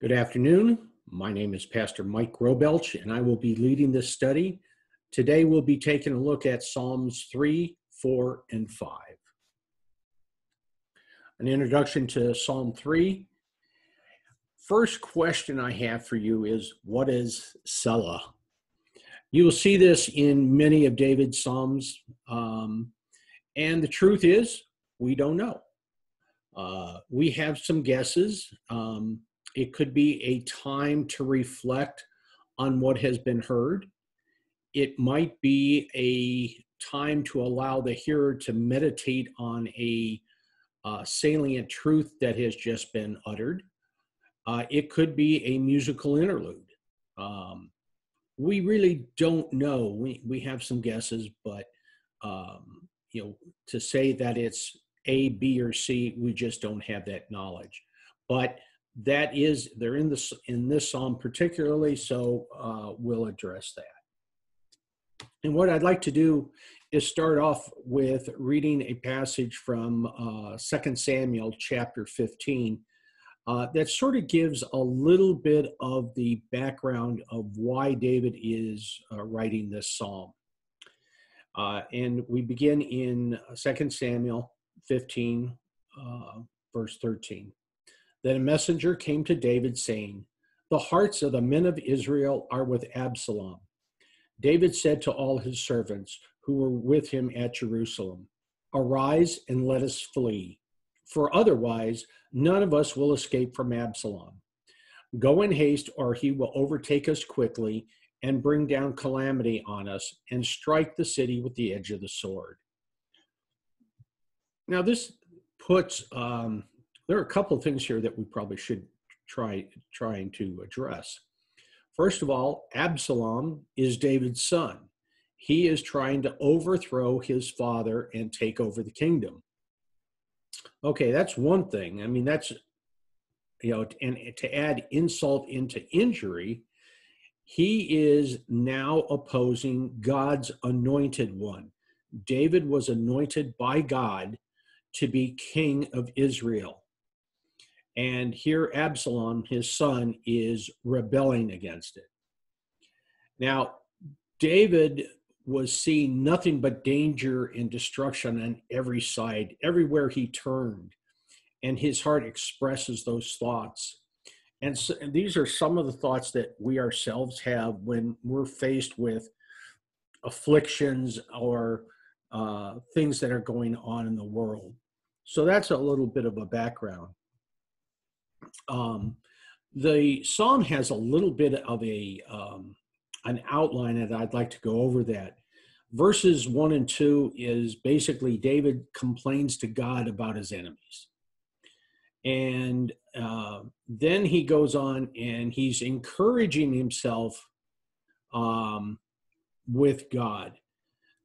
Good afternoon. My name is Pastor Mike Grobelch, and I will be leading this study. Today we'll be taking a look at Psalms 3, 4, and 5. An introduction to Psalm 3. First question I have for you is, what is Selah? You will see this in many of David's Psalms, and the truth is, we don't know. We have some guesses. It could be a time to reflect on what has been heard. It might be a time to allow the hearer to meditate on a salient truth that has just been uttered. It could be a musical interlude. We really don't know. We have some guesses, but to say that it's A, B, or C, we just don't have that knowledge. But they're in this psalm particularly, so we'll address that. And what I'd like to do is start off with reading a passage from 2 Samuel chapter 15 that sort of gives a little bit of the background of why David is writing this psalm. And we begin in 2 Samuel 15, verse 13. Then a messenger came to David saying, "The hearts of the men of Israel are with Absalom." David said to all his servants who were with him at Jerusalem, "Arise and let us flee, for otherwise none of us will escape from Absalom. Go in haste, or he will overtake us quickly and bring down calamity on us and strike the city with the edge of the sword." Now this puts... there are a couple of things here that we probably should trying to address. First of all, Absalom is David's son. He is trying to overthrow his father and take over the kingdom. Okay, that's one thing. I mean, that's, and to add insult into injury, he is now opposing God's anointed one. David was anointed by God to be king of Israel. And here Absalom, his son, is rebelling against it. Now, David was seeing nothing but danger and destruction on every side, everywhere he turned. And his heart expresses those thoughts. And these are some of the thoughts that we ourselves have when we're faced with afflictions or things that are going on in the world. So that's a little bit of a background. The psalm has a little bit of an outline, and I'd like to go over that. Verses 1 and 2 is basically David complains to God about his enemies. And then he goes on and he's encouraging himself with God.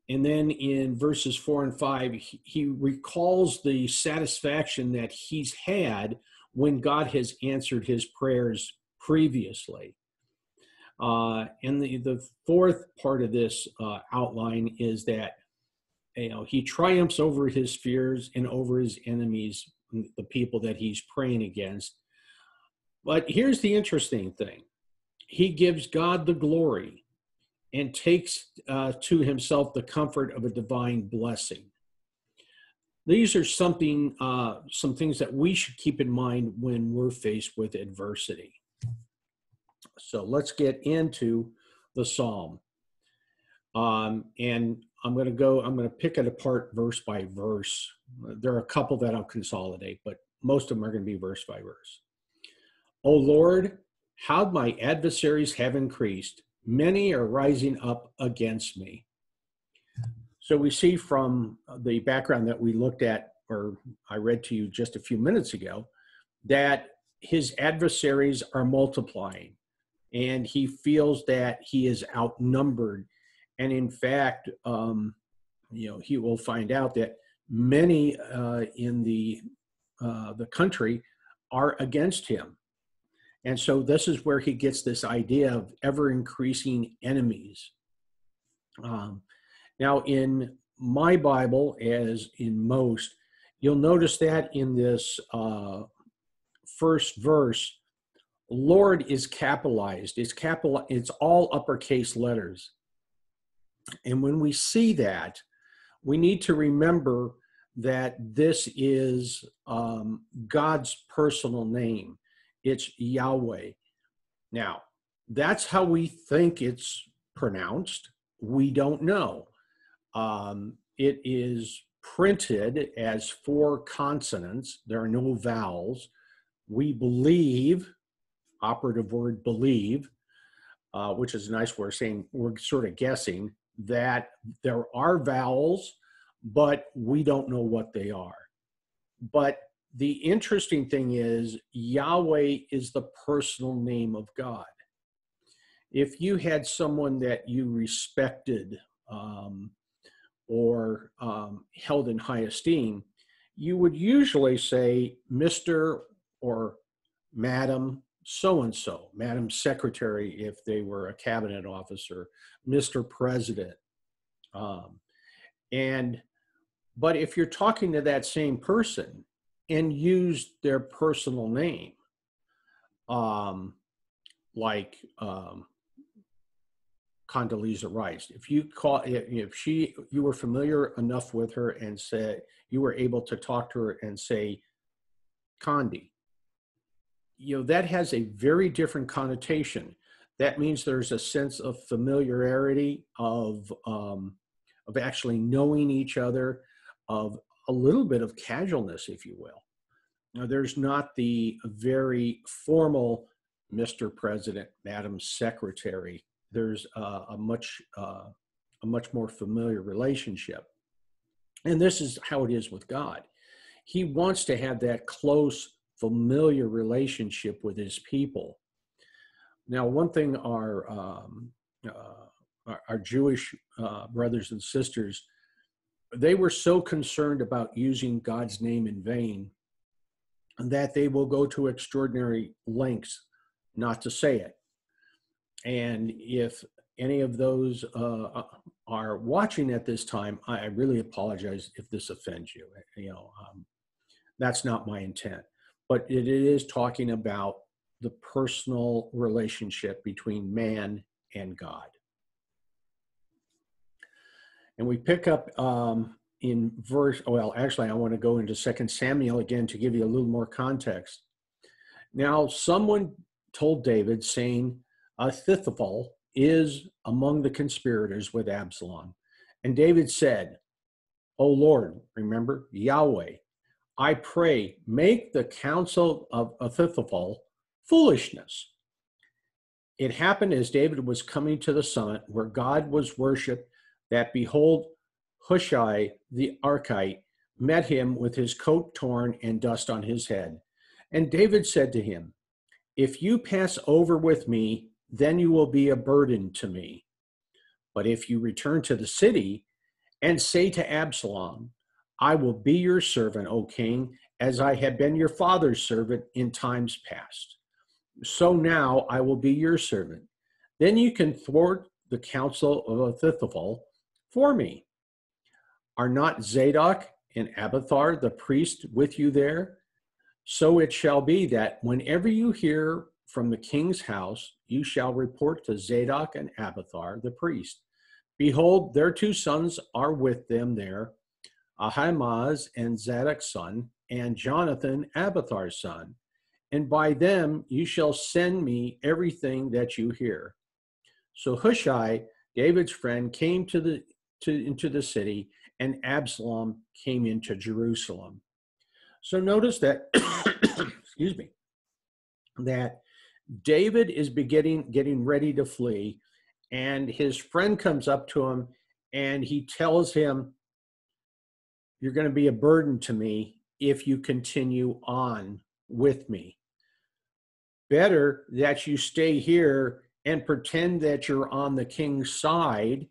And then in verses 4 and 5, he recalls the satisfaction that he's had when God has answered his prayers previously. And the fourth part of this outline is that he triumphs over his fears and over his enemies, the people that he's praying against. But here's the interesting thing. He gives God the glory and takes to himself the comfort of a divine blessing. These are some things that we should keep in mind when we're faced with adversity. So let's get into the psalm. And I'm going to pick it apart verse by verse. There are a couple that I'll consolidate, but most of them are going to be verse by verse. "O Lord, how my adversaries have increased. Many are rising up against me." So we see from the background that we looked at, or I read to you just a few minutes ago, that his adversaries are multiplying, and he feels that he is outnumbered. And in fact, he will find out that many in the country are against him. And so this is where he gets this idea of ever-increasing enemies. Now, in my Bible, as in most, you'll notice that in this first verse, Lord is capitalized. It's all uppercase letters. And when we see that, we need to remember that this is God's personal name. It's Yahweh. Now, that's how we think it's pronounced. We don't know. It is printed as 4 consonants. There are no vowels. We believe, operative word believe, which is a nice word saying we're sort of guessing that there are vowels, but we don't know what they are. But the interesting thing is Yahweh is the personal name of God. If you had someone that you respected or held in high esteem, you would usually say Mr. or Madam so-and-so, Madam Secretary if they were a cabinet officer, Mr. President. But if you're talking to that same person and use their personal name, like Condoleezza Rice, if you were familiar enough with her and said you were able to talk to her and say Condi, that has a very different connotation. That means there's a sense of familiarity, of actually knowing each other, of a little bit of casualness, if you will. Now, there's not the very formal Mr. President, Madam Secretary. There's a much more familiar relationship. And this is how it is with God. He wants to have that close, familiar relationship with his people. Now, one thing our Jewish brothers and sisters, they were so concerned about using God's name in vain that they will go to extraordinary lengths not to say it. And if any of those are watching at this time, I really apologize if this offends you. That's not my intent. But it is talking about the personal relationship between man and God. And we pick up in verse, well, actually, I want to go into 2 Samuel again to give you a little more context. Now, someone told David, saying, Ahithophel is among the conspirators with Absalom. And David said, O Lord, remember, Yahweh, I pray, make the counsel of Ahithophel foolishness. It happened as David was coming to the summit where God was worshipped, that behold, Hushai the Archite met him with his coat torn and dust on his head. And David said to him, if you pass over with me, then you will be a burden to me. But if you return to the city and say to Absalom, I will be your servant, O king, as I have been your father's servant in times past. So now I will be your servant. Then you can thwart the counsel of Ahithophel for me. Are not Zadok and Abiathar the priest with you there? So it shall be that whenever you hear from the king's house, you shall report to Zadok and Abiathar the priest. Behold, their 2 sons are with them there, Ahimaaz and Zadok's son, and Jonathan, Abiathar's son. And by them you shall send me everything that you hear. So Hushai, David's friend, came into the city, and Absalom came into Jerusalem. So notice that, excuse me, that David is getting ready to flee, and his friend comes up to him and he tells him, you're going to be a burden to me if you continue on with me. Better that you stay here and pretend that you're on the king's side,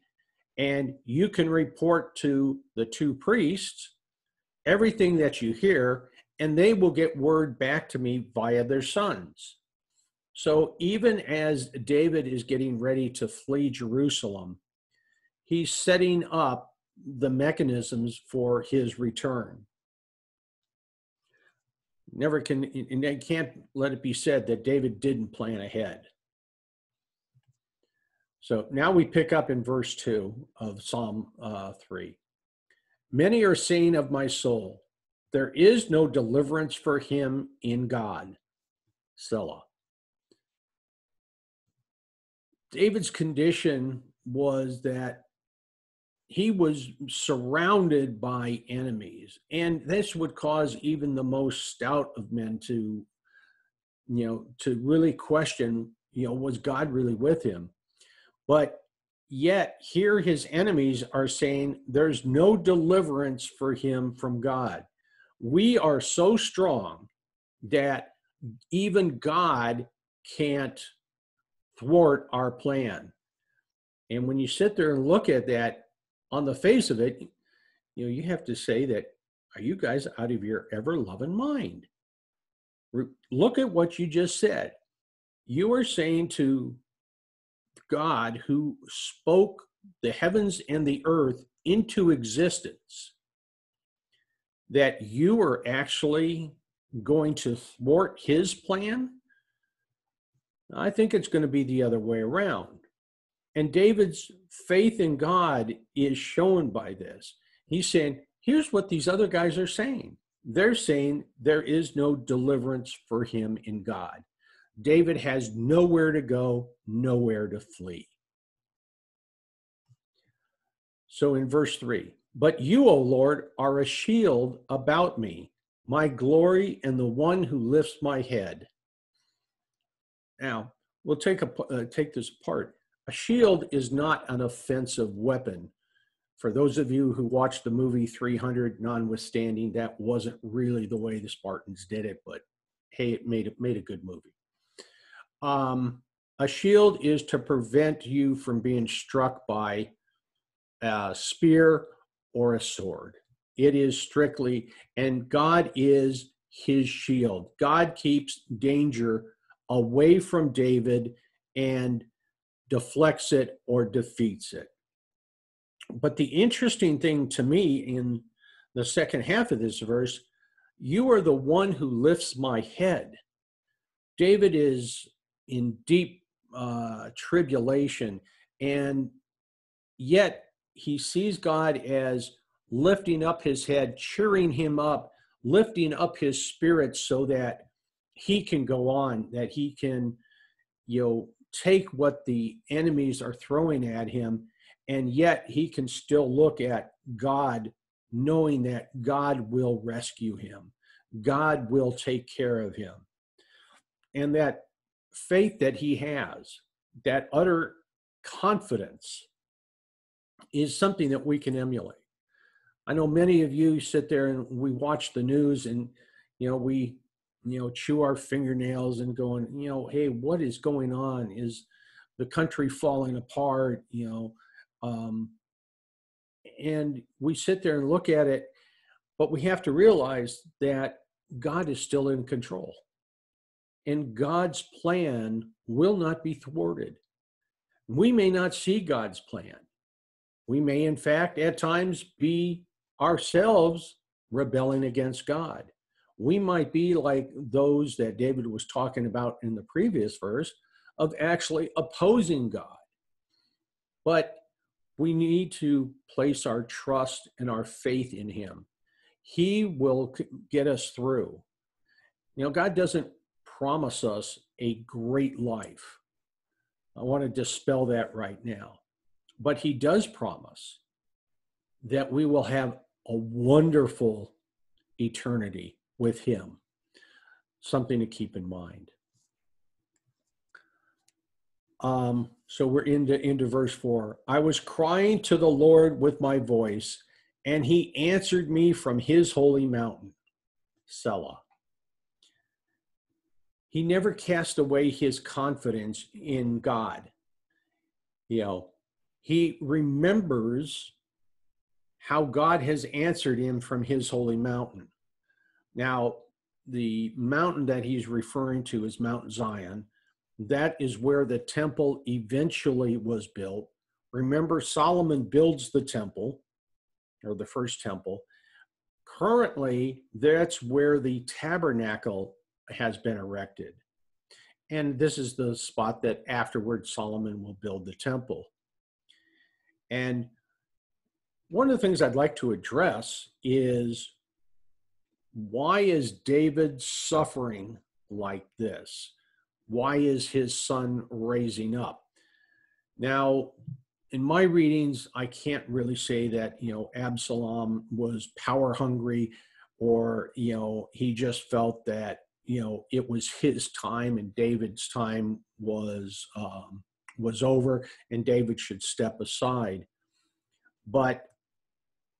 and you can report to the 2 priests everything that you hear, and they will get word back to me via their sons. So even as David is getting ready to flee Jerusalem, he's setting up the mechanisms for his return. Never can, and they can't let it be said that David didn't plan ahead. So now we pick up in verse 2 of Psalm 3. Many are saying of my soul, there is no deliverance for him in God. Selah. David's condition was that he was surrounded by enemies, and this would cause even the most stout of men to, to really question, was God really with him? But yet here his enemies are saying there's no deliverance for him from God. We are so strong that even God can't thwart our plan. And when you sit there and look at that, on the face of it, you have to say that, are you guys out of your ever-loving mind? Look at what you just said. You are saying to God, who spoke the heavens and the earth into existence, that you are actually going to thwart his plan? I think it's going to be the other way around. And David's faith in God is shown by this. He's saying, here's what these other guys are saying. They're saying there is no deliverance for him in God. David has nowhere to go, nowhere to flee. So in verse 3, but you, O Lord, are a shield about me, my glory and the one who lifts my head. Now, we'll take this apart. A shield is not an offensive weapon. For those of you who watched the movie 300, notwithstanding, that wasn't really the way the Spartans did it, but hey, it made a good movie. A shield is to prevent you from being struck by a spear or a sword. It is strictly, and God is his shield. God keeps danger away from David and deflects it or defeats it. But the interesting thing to me in the second half of this verse, you are the one who lifts my head. David is in deep tribulation, and yet he sees God as lifting up his head, cheering him up, lifting up his spirit so that he can go on, that he can, take what the enemies are throwing at him, and yet he can still look at God, knowing that God will rescue him. God will take care of him. And that faith that he has, that utter confidence, is something that we can emulate. I know many of you sit there and we watch the news and, we chew our fingernails and going, hey, what is going on? Is the country falling apart? And we sit there and look at it, but we have to realize that God is still in control. And God's plan will not be thwarted. We may not see God's plan. We may, in fact, at times be ourselves rebelling against God. We might be like those that David was talking about in the previous verse, of actually opposing God. But we need to place our trust and our faith in him. He will get us through. God doesn't promise us a great life. I want to dispel that right now. But he does promise that we will have a wonderful eternity with him. Something to keep in mind. So we're into verse 4. I was crying to the Lord with my voice, and he answered me from his holy mountain. Selah. He never cast away his confidence in God. He remembers how God has answered him from his holy mountain. Now, the mountain that he's referring to is Mount Zion. That is where the temple eventually was built. Remember, Solomon builds the temple, or the first temple. currently, that's where the tabernacle has been erected. And this is the spot that afterward Solomon will build the temple. And one of the things I'd like to address is, why is David suffering like this? Why is his son raising up? Now, in my readings, I can't really say that, Absalom was power hungry, or, he just felt that, it was his time and David's time was over and David should step aside. But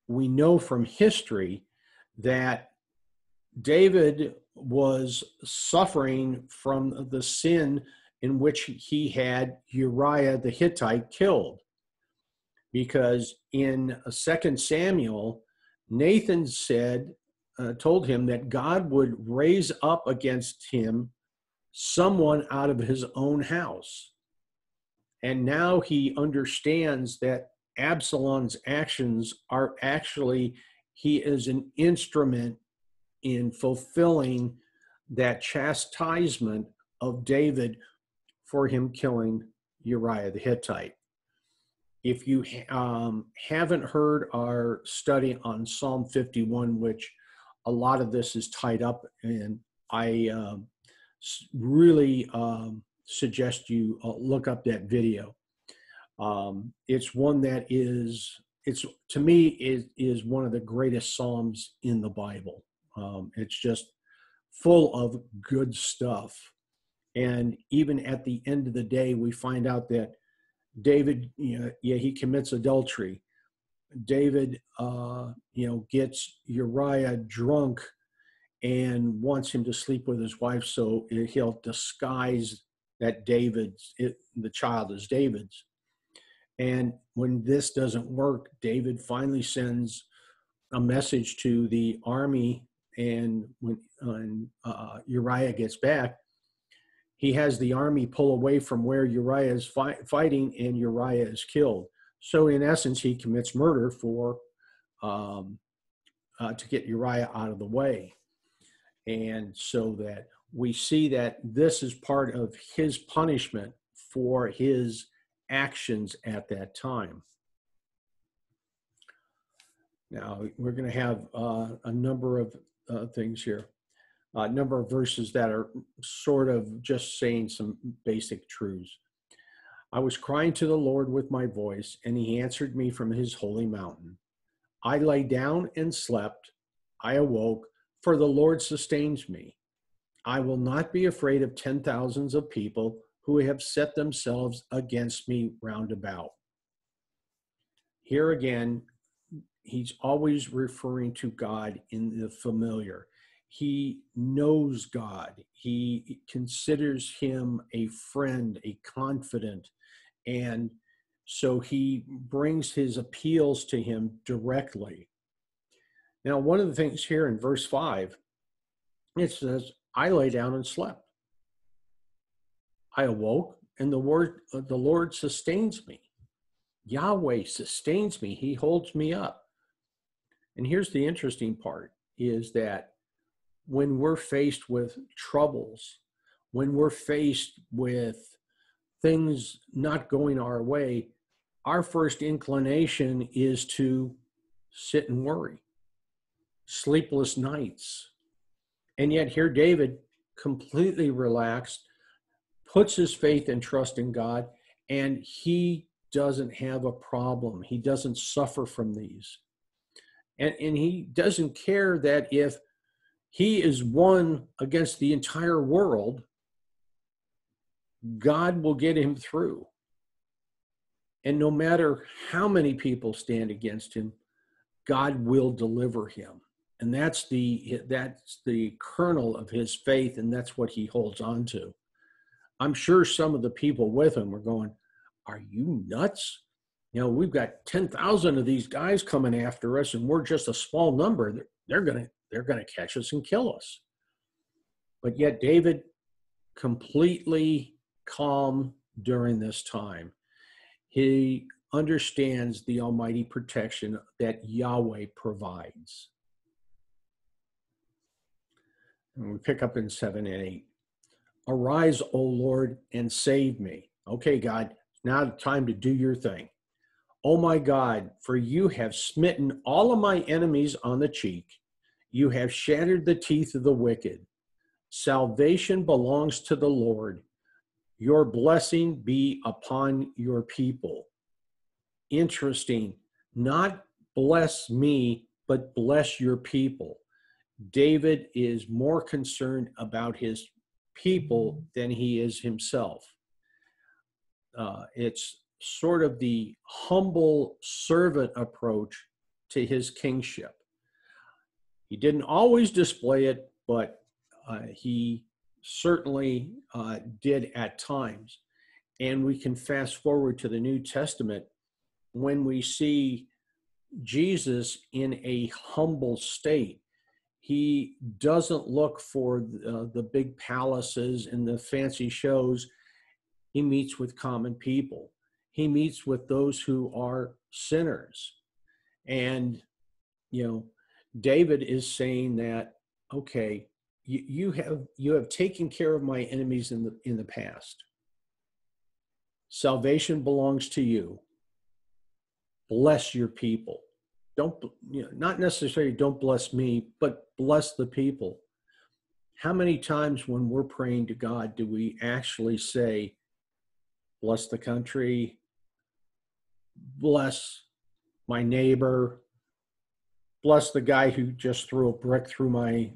we know from history that David was suffering from the sin in which he had Uriah the Hittite killed. Because in 2 Samuel, Nathan told him that God would raise up against him someone out of his own house. And now he understands that Absalom's actions are actually, he is an instrument in fulfilling that chastisement of David for him killing Uriah the Hittite. If you haven't heard our study on Psalm 51, which a lot of this is tied up in, I really suggest you look up that video. It's one that to me, is one of the greatest Psalms in the Bible. It's just full of good stuff. And even at the end of the day, we find out that David, he commits adultery. David, gets Uriah drunk and wants him to sleep with his wife, so he'll disguise that the child is David's. And when this doesn't work, David finally sends a message to the army, and when Uriah gets back, he has the army pull away from where Uriah is fighting, and Uriah is killed. So in essence, he commits murder to get Uriah out of the way. And so that we see that this is part of his punishment for his actions at that time. Now, we're going to have a number of things here. A number of verses that are sort of just saying some basic truths. I was crying to the Lord with my voice, and he answered me from his holy mountain. I lay down and slept. I awoke, for the Lord sustains me. I will not be afraid of 10,000s of people who have set themselves against me round about. Here again, he's always referring to God in the familiar. He knows God. He considers him a friend, a confidant. And so he brings his appeals to him directly. Now, one of the things here in verse 5, it says, I lay down and slept. I awoke, and the Lord sustains me. Yahweh sustains me. He holds me up. And here's the interesting part, is that when we're faced with troubles, when we're faced with things not going our way, our first inclination is to sit and worry. Sleepless nights. And yet here David, completely relaxed, puts his faith and trust in God, and he doesn't have a problem. He doesn't suffer from these. And he doesn't care that if he is one against the entire world, God will get him through. And no matter how many people stand against him, God will deliver him. And that's the kernel of his faith, and that's what he holds on to. I'm sure some of the people with him were going, are you nuts? We've got 10,000 of these guys coming after us, and we're just a small number. They're going to catch us and kill us. But yet David, completely calm during this time. He understands the almighty protection that Yahweh provides. And we pick up in 7 and 8. Arise, O Lord, and save me. Okay, God, now time to do your thing. Oh my God, for you have smitten all of my enemies on the cheek. You have shattered the teeth of the wicked. Salvation belongs to the Lord. Your blessing be upon your people. Interesting. Not bless me, but bless your people. David is more concerned about his people than he is himself. It's sort of the humble servant approach to his kingship. He didn't always display it, but he certainly did at times. And we can fast forward to the New Testament when we see Jesus in a humble state. He doesn't look for the big palaces and the fancy shows. He meets with common people. He meets with those who are sinners. And, David is saying that, okay, you have taken care of my enemies in the past. Salvation belongs to you. Bless your people. Don't, not necessarily don't bless me, but bless the people. How many times when we're praying to God do we actually say, bless the country, bless my neighbor, bless the guy who just threw a brick through my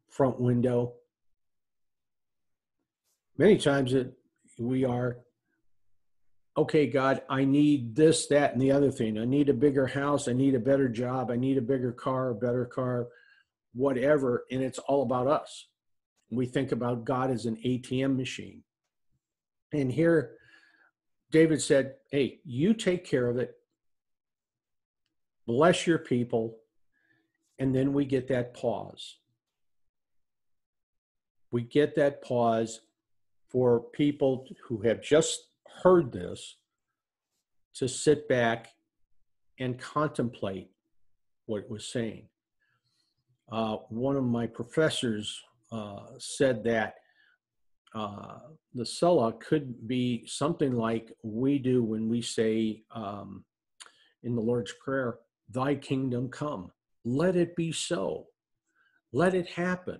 front window? Many times we are, okay, God, I need this, that, and the other thing. I need a bigger house. I need a better job. I need a bigger car, a better car, whatever. And it's all about us. We think about God as an ATM machine. And here, David said, hey, you take care of it. Bless your people. And then we get that pause. We get that pause for people who have just heard this to sit back and contemplate what it was saying. One of my professors said that the Selah could be something like we do when we say in the Lord's Prayer, thy kingdom come. Let it be so. Let it happen.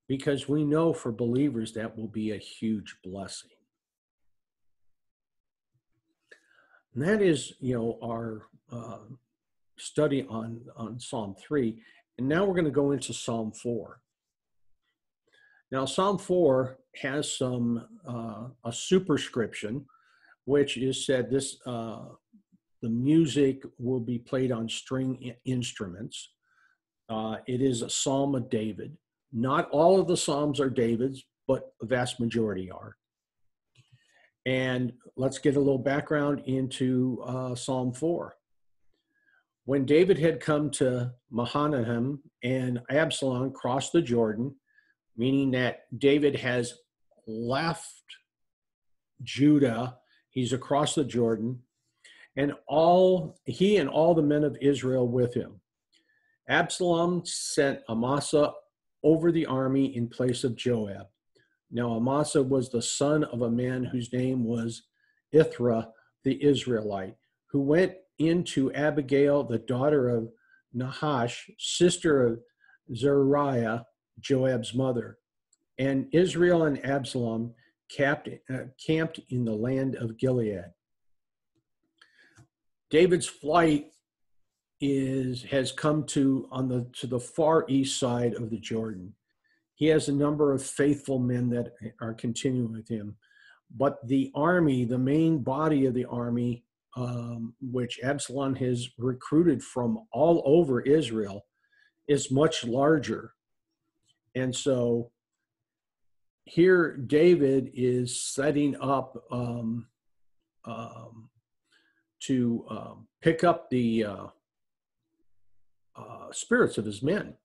Because we know for believers that will be a huge blessing. And that is, our study on Psalm 3. And now we're going to go into Psalm 4. Now, Psalm 4 has a superscription, which is said this, the music will be played on string instruments. It is a Psalm of David. Not all of the Psalms are David's, but a vast majority are. And let's get a little background into Psalm 4. When David had come to Mahanaim and Absalom crossed the Jordan, meaning that David has left Judah, he's across the Jordan, and he and all the men of Israel with him. Absalom sent Amasa over the army in place of Joab. Now Amasa was the son of a man whose name was Ithra the Israelite, who went into Abigail, the daughter of Nahash, sister of Zeruiah, Joab's mother. And Israel and Absalom camped in the land of Gilead. David's flight has come to the far east side of the Jordan. He has a number of faithful men that are continuing with him. But the army, the main body of the army, which Absalom has recruited from all over Israel, is much larger. And so here David is setting up to pick up the spirits of his men,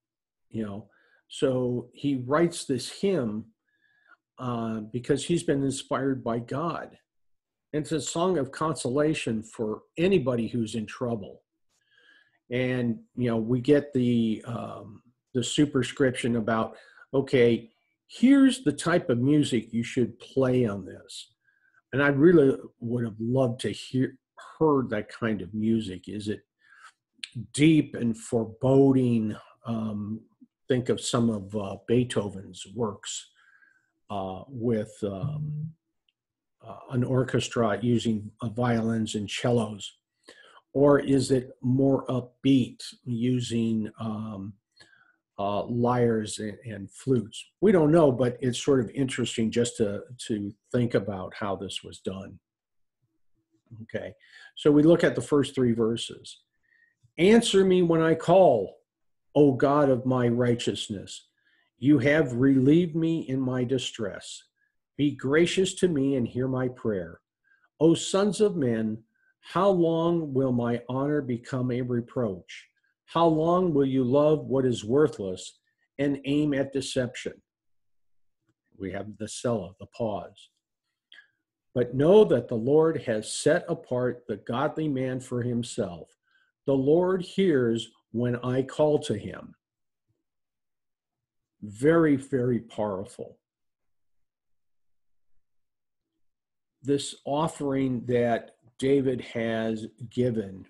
So he writes this hymn because he's been inspired by God. And it's a song of consolation for anybody who's in trouble. And, we get the the superscription about, okay, here's the type of music you should play on this. And I really would have loved to heard that kind of music. Is it deep and foreboding? Think of some of Beethoven's works with an orchestra using violins and cellos. Or is it more upbeat using lyres and flutes? We don't know, but it's sort of interesting just to think about how this was done. Okay, so we look at the first three verses. Answer me when I call, O God of my righteousness. You have relieved me in my distress. Be gracious to me and hear my prayer. O sons of men, how long will my honor become a reproach? How long will you love what is worthless and aim at deception? We have the Selah, the pause. But know that the Lord has set apart the godly man for himself. The Lord hears when I call to him. Very, very powerful. This offering that David has given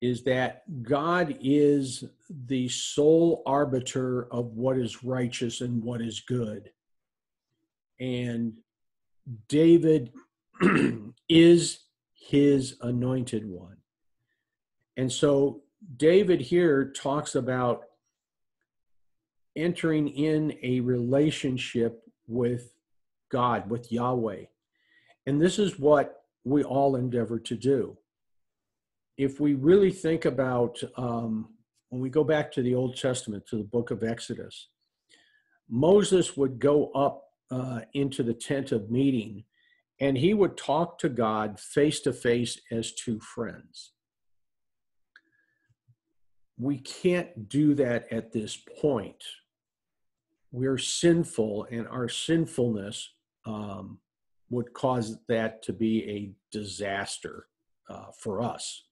is that God is the sole arbiter of what is righteous and what is good. And David is his anointed one. And so David here talks about entering in a relationship with God, with Yahweh. And this is what we all endeavor to do. If we really think about, when we go back to the Old Testament, to the book of Exodus, Moses would go up into the tent of meeting, and he would talk to God face to face as two friends. We can't do that at this point. We're sinful, and our sinfulness would cause that to be a disaster for us.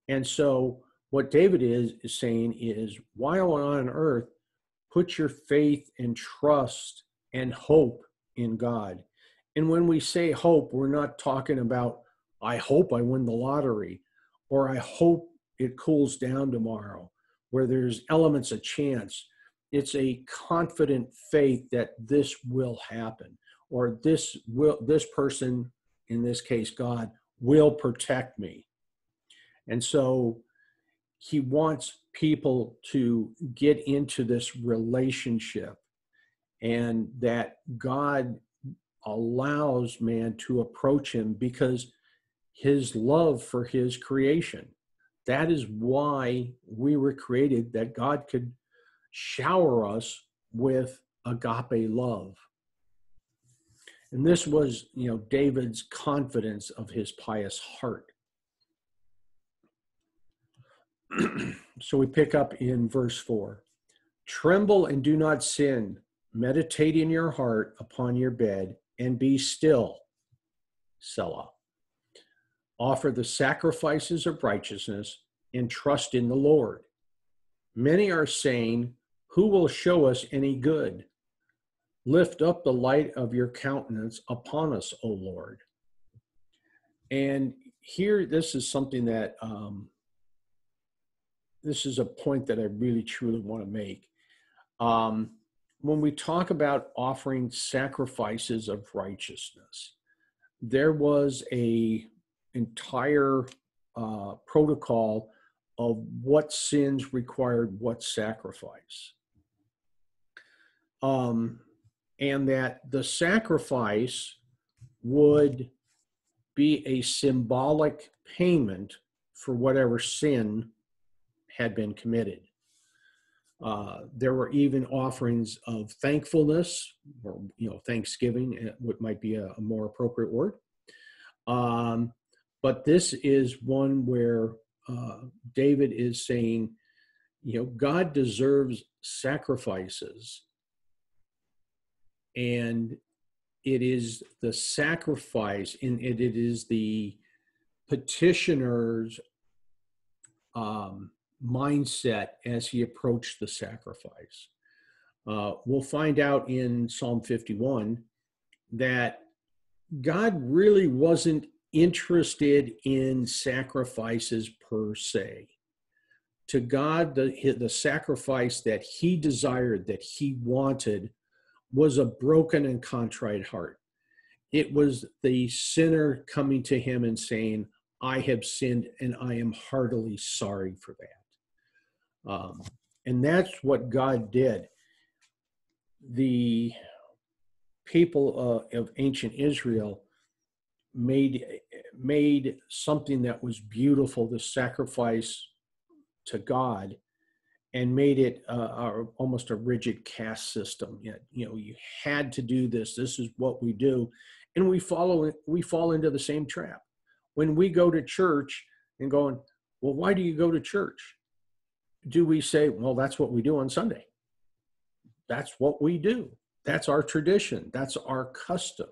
And so what David is saying is, while on earth, put your faith and trust and hope in God. And when we say hope, we're not talking about, I hope I win the lottery, or I hope it cools down tomorrow, where there's elements of chance. It's a confident faith that this will happen, or this person, in this case, God, will protect me. And so he wants people to get into this relationship, and that God allows man to approach him because his love for his creation. That is why we were created, that God could shower us with agape love. And this was, David's confidence of his pious heart. So we pick up in verse 4. Tremble and do not sin. Meditate in your heart upon your bed and be still. Selah. Offer the sacrifices of righteousness and trust in the Lord. Many are saying, who will show us any good? Lift up the light of your countenance upon us, O Lord. And here, this is something that, this is a point that I really truly want to make. When we talk about offering sacrifices of righteousness, there was a entire protocol of what sins required what sacrifice. And that the sacrifice would be a symbolic payment for whatever sin had been committed. There were even offerings of thankfulness, or thanksgiving, what might be a more appropriate word. But this is one where David is saying, God deserves sacrifices, and it is the sacrifice, and it is the petitioner's mindset as he approached the sacrifice. We'll find out in Psalm 51 that God really wasn't interested in sacrifices per se. To God, the sacrifice that he desired, that he wanted, was a broken and contrite heart. It was the sinner coming to him and saying, I have sinned and I am heartily sorry for that. And that's what God did. The people of ancient Israel made something that was beautiful, the sacrifice to God, and made it almost a rigid caste system. You had to do this. This is what we do, and we fall into the same trap. When we go to church and going, well, why do you go to church? Do we say, well, that's what we do on Sunday? That's what we do. That's our tradition. That's our custom.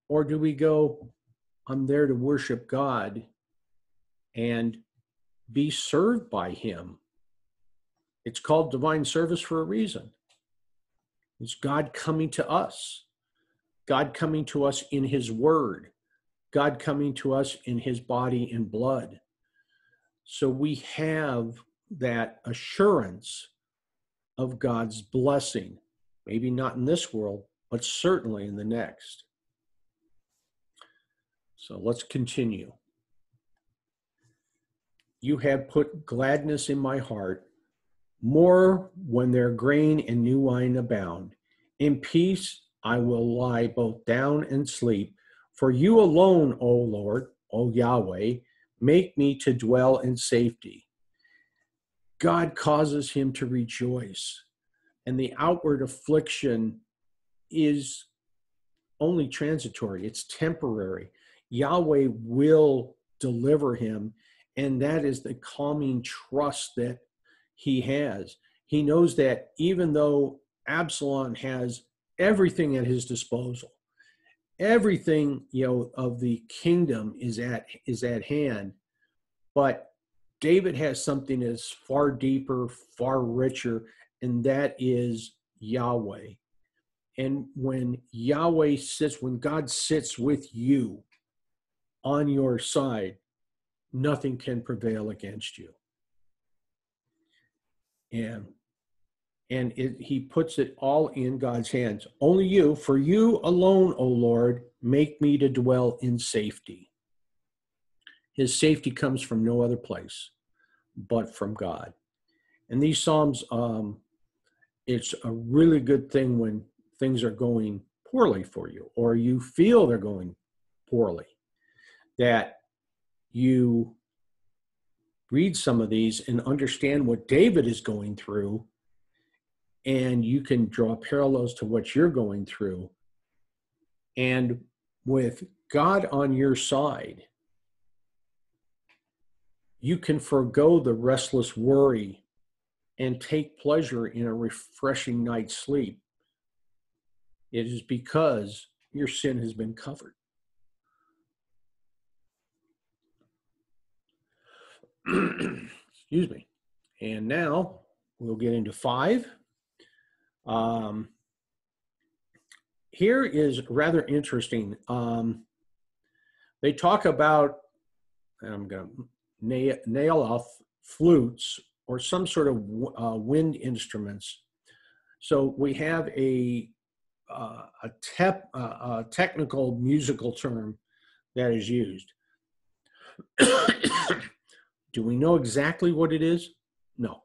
Or do we go, I'm there to worship God and be served by him? It's called divine service for a reason. It's God coming to us, God coming to us in his word, God coming to us in his body and blood. So we have that assurance of God's blessing, maybe not in this world, but certainly in the next. So let's continue. You have put gladness in my heart, more when their grain and new wine abound. In peace I will lie both down and sleep. For you alone, O Lord, O Yahweh, make me to dwell in safety. God causes him to rejoice, and the outward affliction is only transitory. It's temporary. Yahweh will deliver him, and that is the calming trust that he has. He knows that even though Absalom has everything at his disposal, everything of the kingdom is at hand, but David has something that's far deeper, far richer, and that is Yahweh. And when God sits with you on your side, nothing can prevail against you. And he puts it all in God's hands. Only you, for you alone, O Lord, make me to dwell in safety. His safety comes from no other place but from God. And these Psalms, it's a really good thing when things are going poorly for you, or you feel they're going poorly, that you read some of these and understand what David is going through, and you can draw parallels to what you're going through. And with God on your side, you can forego the restless worry and take pleasure in a refreshing night's sleep. It is because your sin has been covered. Excuse me. And now we'll get into 5. Here is rather interesting. They talk about, and I'm going to nail off, flutes or some sort of wind instruments. So we have a technical musical term that is used. Do we know exactly what it is? No.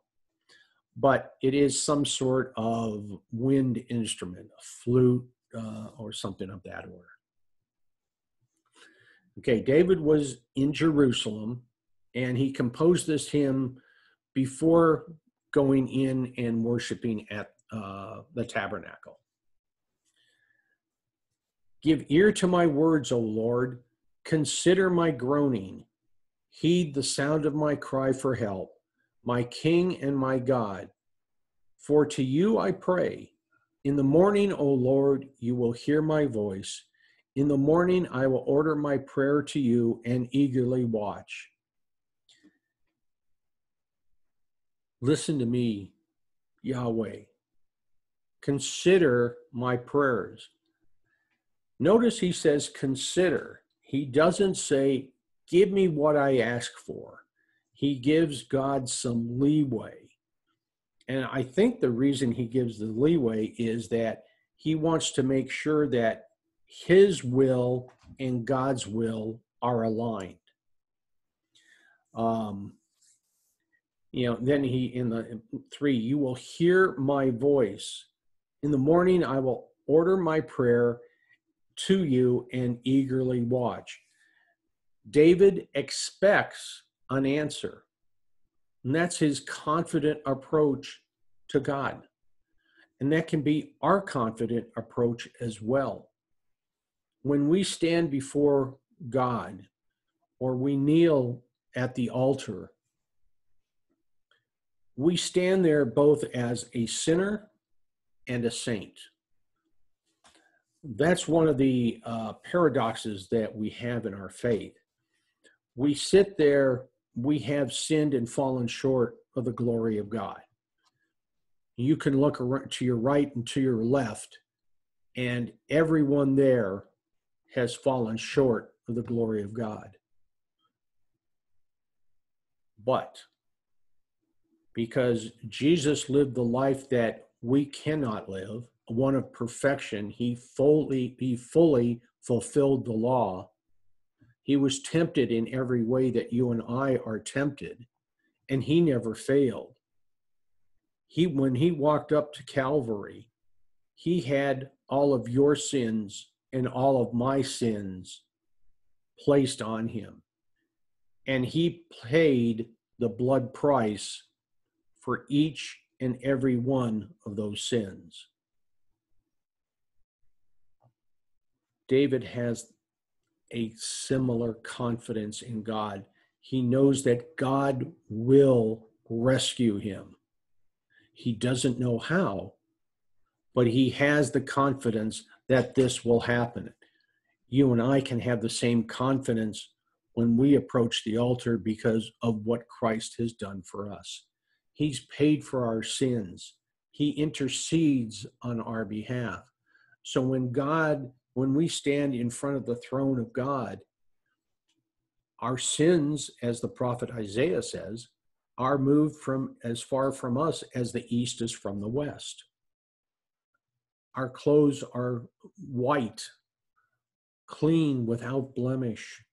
But it is some sort of wind instrument, a flute or something of that order. Okay, David was in Jerusalem, and he composed this hymn before going in and worshiping at the tabernacle. Give ear to my words, O Lord. Consider my groaning. Heed the sound of my cry for help, my King and my God. For to you I pray. In the morning, O Lord, you will hear my voice. In the morning, I will order my prayer to you and eagerly watch. Listen to me, Yahweh. Consider my prayers. Notice he says consider. He doesn't say, give me what I ask for. He gives God some leeway. And I think the reason he gives the leeway is that he wants to make sure that his will and God's will are aligned. Then he, in the 3, you will hear my voice. In the morning, I will order my prayer to you and eagerly watch. David expects an answer. And that's his confident approach to God. And that can be our confident approach as well. When we stand before God or we kneel at the altar, we stand there both as a sinner and a saint. That's one of the paradoxes that we have in our faith. We sit there, we have sinned and fallen short of the glory of God. You can look to your right and to your left, and everyone there has fallen short of the glory of God. But because Jesus lived the life that we cannot live, one of perfection, he fully fulfilled the law. He was tempted in every way that you and I are tempted, and he never failed. When he walked up to Calvary, he had all of your sins and all of my sins placed on him. And he paid the blood price for each and every one of those sins. David has a similar confidence in God. He knows that God will rescue him. He doesn't know how, but he has the confidence that this will happen. You and I can have the same confidence when we approach the altar because of what Christ has done for us. He's paid for our sins. He intercedes on our behalf. So when we stand in front of the throne of God, our sins, as the prophet Isaiah says, are moved from as far from us as the east is from the west. Our clothes are white, clean, without blemish.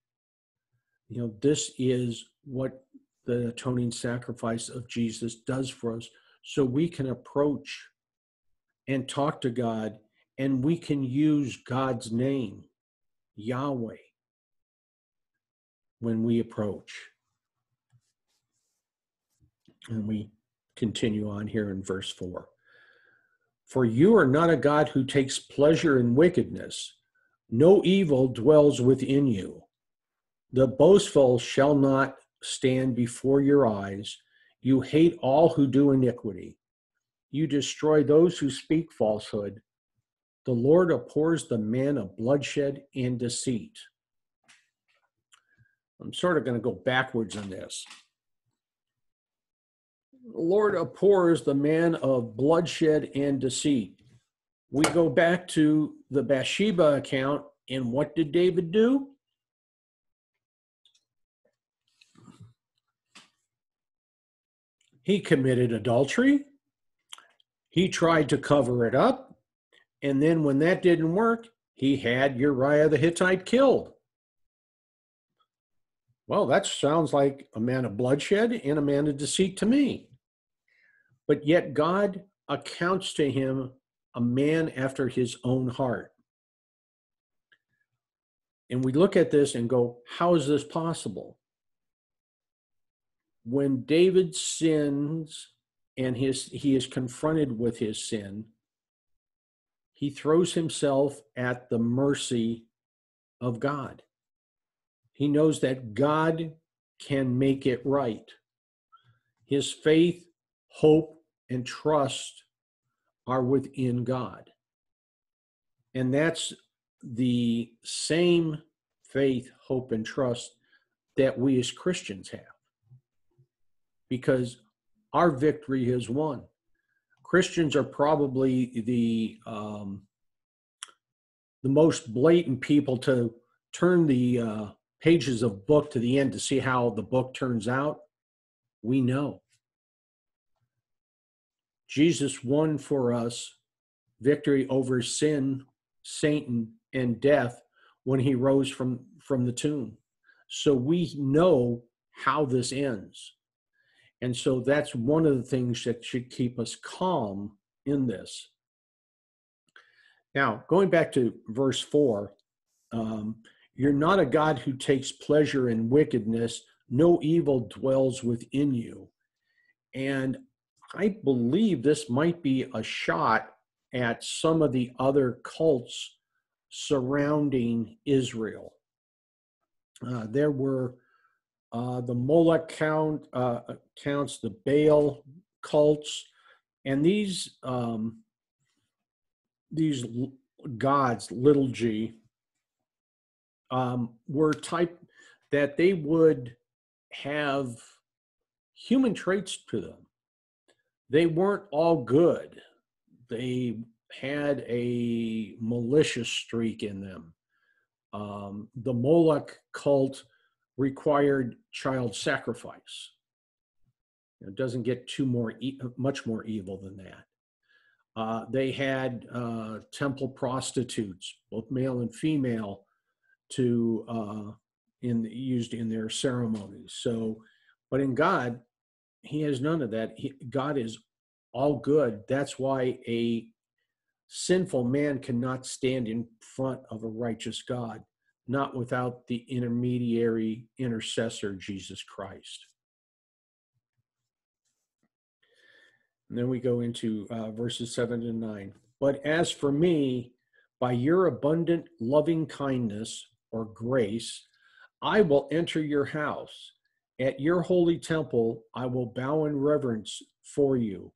This is what the atoning sacrifice of Jesus does for us. So we can approach and talk to God, and we can use God's name, Yahweh, when we approach. And we continue on here in verse 4. For you are not a God who takes pleasure in wickedness. No evil dwells within you. The boastful shall not stand before your eyes. You hate all who do iniquity. You destroy those who speak falsehood. The Lord abhors the man of bloodshed and deceit. I'm sort of going to go backwards on this. The Lord abhors the man of bloodshed and deceit. We go back to the Bathsheba account, and what did David do? He committed adultery. He tried to cover it up. And then when that didn't work, he had Uriah the Hittite killed. Well, that sounds like a man of bloodshed and a man of deceit to me. But yet God accounts to him a man after his own heart. And we look at this and go, how is this possible? When David sins and he is confronted with his sin, he throws himself at the mercy of God. He knows that God can make it right. His faith, hope, and trust are within God. And that's the same faith, hope, and trust that we as Christians have. Because our victory is won. Christians are probably the most blatant people to turn the pages of book to the end to see how the book turns out. We know Jesus won for us victory over sin, Satan, and death when he rose from the tomb. So we know how this ends. And so that's one of the things that should keep us calm in this. Now, going back to verse 4, you're not a God who takes pleasure in wickedness. No evil dwells within you. And I believe this might be a shot at some of the other cults surrounding Israel. There were the Moloch counts, the Baal cults, and these gods, little g, were type that they would have human traits to them. They weren't all good. They had a malicious streak in them. The Moloch cult required child sacrifice. It doesn't get much more evil than that. They had temple prostitutes, both male and female, used in their ceremonies. So, but in God, he has none of that. God is all good. That's why a sinful man cannot stand in front of a righteous God, not without the intermediary intercessor, Jesus Christ. And then we go into verses 7 to 9. But as for me, by your abundant loving kindness or grace, I will enter your house. At your holy temple, I will bow in reverence for you.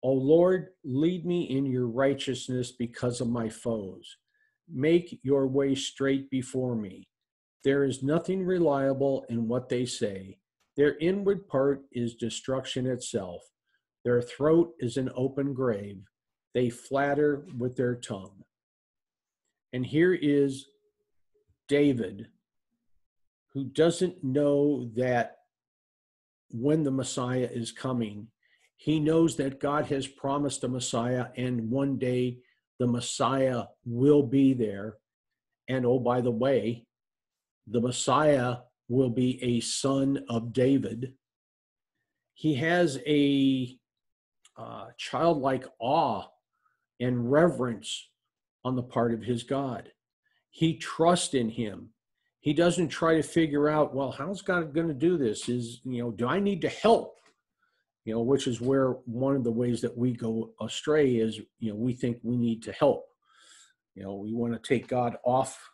O Lord, lead me in your righteousness because of my foes. Make your way straight before me. There is nothing reliable in what they say. Their inward part is destruction itself. Their throat is an open grave. They flatter with their tongue. And here is David, who doesn't know that when the Messiah is coming. He knows that God has promised a Messiah, and one day the Messiah will be there. And oh, by the way, the Messiah will be a son of David. He has a childlike awe and reverence on the part of his God. He trusts in him. He doesn't try to figure out, well, how's God going to do this? Do I need to help? Which is where one of the ways that we go astray is, we think we need to help. We want to take God off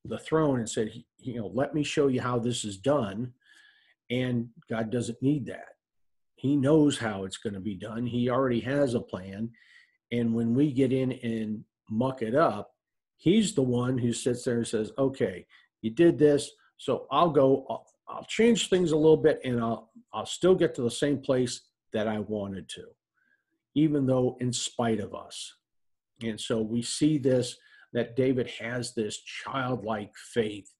the throne and say, let me show you how this is done. And God doesn't need that. He knows how it's going to be done. He already has a plan. And when we get in and muck it up, he's the one who sits there and says, okay, you did this, so I'll change things a little bit, and I'll still get to the same place that I wanted to, even though in spite of us. And so we see this, that David has this childlike faith,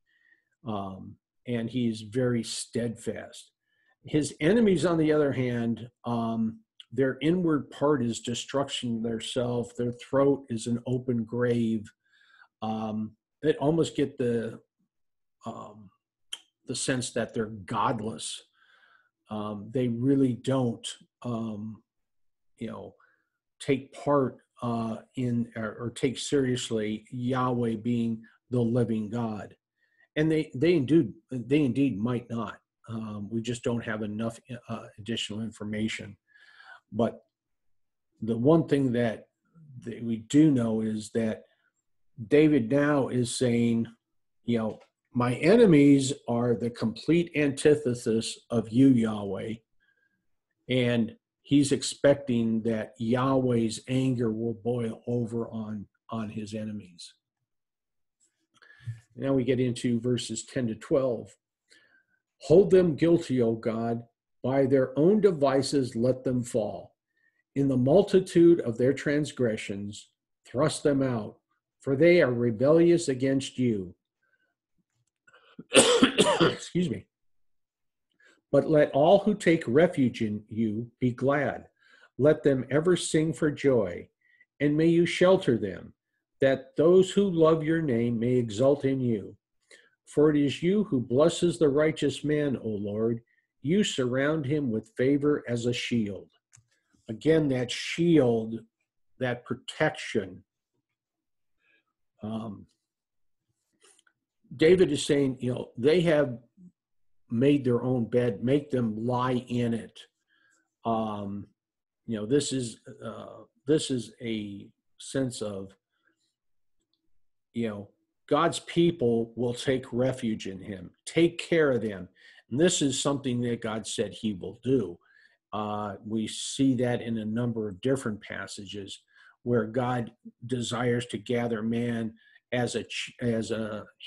and he's very steadfast. His enemies, on the other hand, their inward part is destruction theirself. Their throat is an open grave. They almost get the sense that they're godless. They really don't, take part in or take seriously Yahweh being the living God, and they indeed might not. We just don't have enough additional information. But the one thing that we do know is that David now is saying, my enemies are the complete antithesis of you, Yahweh. And he's expecting that Yahweh's anger will boil over on his enemies. Now we get into verses 10 to 12. Hold them guilty, O God. By their own devices let them fall. In the multitude of their transgressions, thrust them out, for they are rebellious against you. Excuse me. But let all who take refuge in you be glad. Let them ever sing for joy, and may you shelter them, that those who love your name may exult in you. For it is you who blesses the righteous man, O Lord. You surround him with favor as a shield. Again, that shield, that protection. David is saying, they have made their own bed, make them lie in it. This is a sense of, God's people will take refuge in him, take care of them. And this is something that God said he will do. We see that in a number of different passages where God desires to gather man as a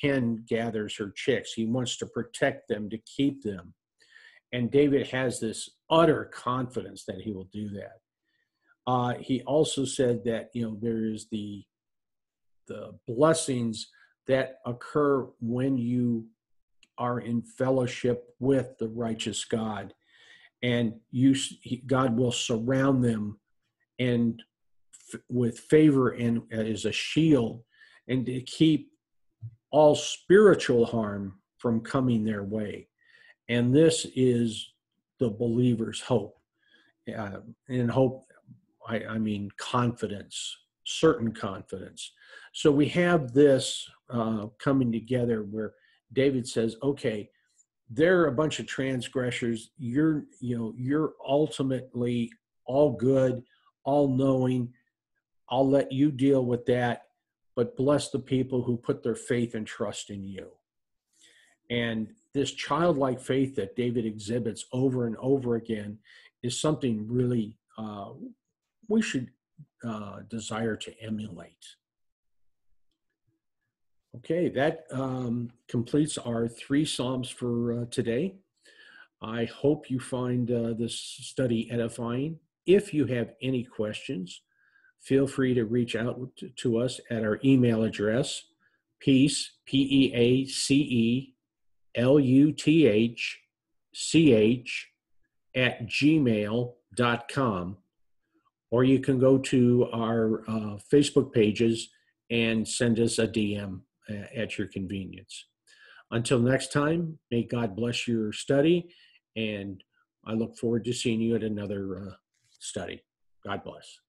hen gathers her chicks. He wants to protect them, to keep them. And David has this utter confidence that he will do that. He also said that, there is the blessings that occur when you are in fellowship with the righteous God. And God will surround them and with favor and as a shield, and to keep all spiritual harm from coming their way. And this is the believer's hope. And hope, I mean confidence, certain confidence. So we have this coming together where David says, okay, they're a bunch of transgressors. You're ultimately all good, all knowing. I'll let you deal with that, but bless the people who put their faith and trust in you. And this childlike faith that David exhibits over and over again is something really we should desire to emulate. Okay, that completes our 3 Psalms for today. I hope you find this study edifying. If you have any questions, feel free to reach out to us at our email address, peace, PEACELUTHCH @gmail.com, or you can go to our Facebook pages and send us a DM at your convenience. Until next time, may God bless your study, and I look forward to seeing you at another study. God bless.